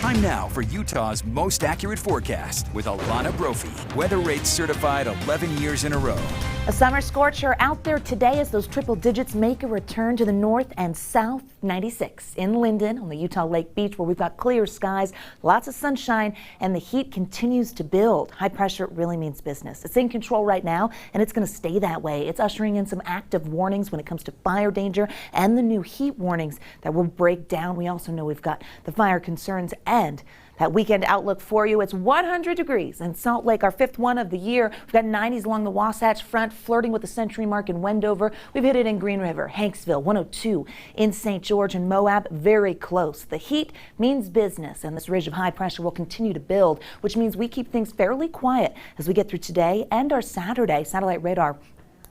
Time now for Utah's most accurate forecast with Alana Brophy. Weather rates certified 11 years in a row. A summer scorcher out there today as those triple digits make a return to the north and south. 96 in Linden on the Utah Lake Beach, where we've got clear skies, lots of sunshine, and the heat continues to build. High pressure really means business. It's in control right now, and it's going to stay that way. It's ushering in some active warnings when it comes to fire danger and the new heat warnings that will break down. We also know we've got the fire concerns and that weekend outlook for you. It's 100 degrees in Salt Lake, our fifth one of the year. We've got 90s along the Wasatch Front, flirting with the century mark in Wendover. We've hit it in Green River, Hanksville, 102 in St. George and Moab, very close. The heat means business, and this ridge of high pressure will continue to build, which means we keep things fairly quiet as we get through today and our Saturday. Satellite radar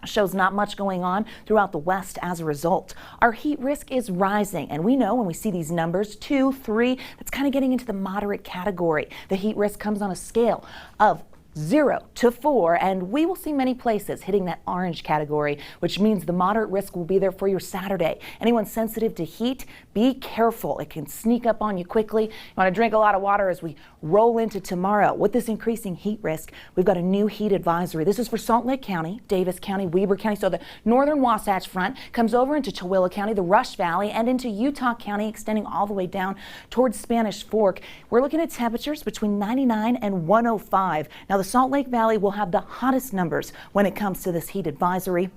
shows not much going on throughout the west as a result. Our heat risk is rising, and we know when we see these numbers 2, 3, that's kind of getting into the moderate category. The heat risk comes on a scale of 0 to 4, and we will see many places hitting that orange category, which means the moderate risk will be there for your Saturday. Anyone sensitive to heat, be careful. It can sneak up on you quickly. You want to drink a lot of water as we roll into tomorrow. With this increasing heat risk, we've got a new heat advisory. This is for Salt Lake County, Davis County, Weber County. So the northern Wasatch Front comes over into Tooele County, the Rush Valley, and into Utah County, extending all the way down towards Spanish Fork. We're looking at temperatures between 99 and 105. Now, the Salt Lake Valley will have the hottest numbers when it comes to this heat advisory,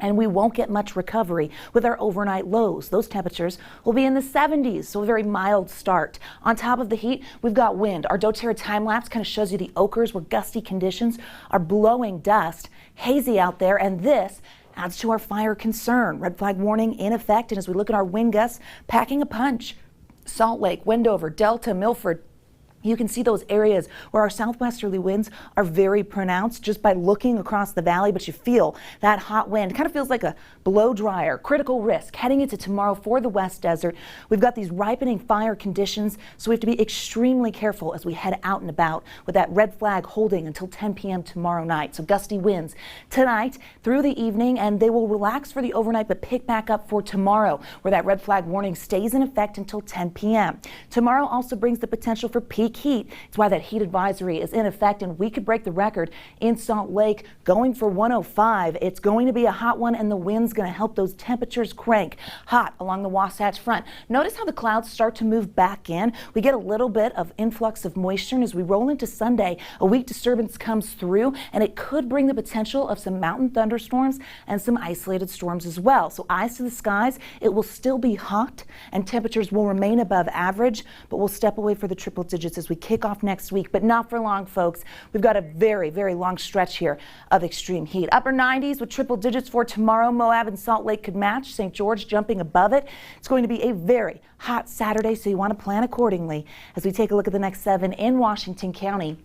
and we won't get much recovery with our overnight lows. Those temperatures will be in the 70s, so a very mild start. On top of the heat, we've got wind. Our doTERRA time lapse kind of shows you the Oquirrhs where gusty conditions are blowing dust, hazy out there, and this adds to our fire concern. Red flag warning in effect, and as we look at our wind gusts, packing a punch. Salt Lake, Wendover, Delta, Milford, you can see those areas where our southwesterly winds are very pronounced just by looking across the valley, but you feel that hot wind. It kind of feels like a blow dryer. Critical risk heading into tomorrow for the West Desert. We've got these ripening fire conditions, so we have to be extremely careful as we head out and about with that red flag holding until 10 p.m. tomorrow night. So gusty winds tonight through the evening, and they will relax for the overnight but pick back up for tomorrow, where that red flag warning stays in effect until 10 p.m. Tomorrow also brings the potential for peak heat. It's why that heat advisory is in effect, and we could break the record in Salt Lake going for 105. It's going to be a hot one, and the wind's going to help those temperatures crank hot along the Wasatch Front. Notice how the clouds start to move back in. We get a little bit of influx of moisture, and as we roll into Sunday, a weak disturbance comes through, and it could bring the potential of some mountain thunderstorms and some isolated storms as well. So eyes to the skies, it will still be hot, and temperatures will remain above average, but we'll step away for the triple digits as we kick off next week, but not for long, folks. We've got a very, very long stretch here of extreme heat. Upper 90s with triple digits for tomorrow. Moab and Salt Lake could match. St. George jumping above it. It's going to be a very hot Saturday, so you want to plan accordingly. As we take a look at the next 7 in Washington County,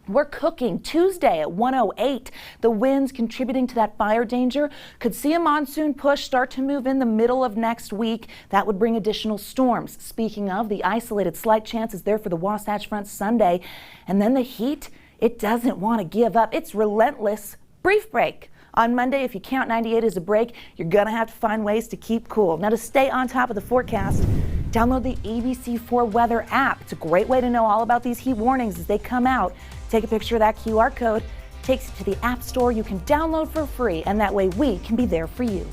we're cooking Tuesday at 108. The winds contributing to that fire danger. Could see a monsoon push start to move in the middle of next week. That would bring additional storms. Speaking of, the isolated slight chance is there for the Wasatch Front Sunday. And then the heat, it doesn't want to give up. It's relentless. Brief break. On Monday, if you count 98 as a break, you're going to have to find ways to keep cool. Now, to stay on top of the forecast, download the ABC4 Weather app. It's a great way to know all about these heat warnings as they come out. Take a picture of that QR code, takes you to the App Store. You can download for free, and that way we can be there for you.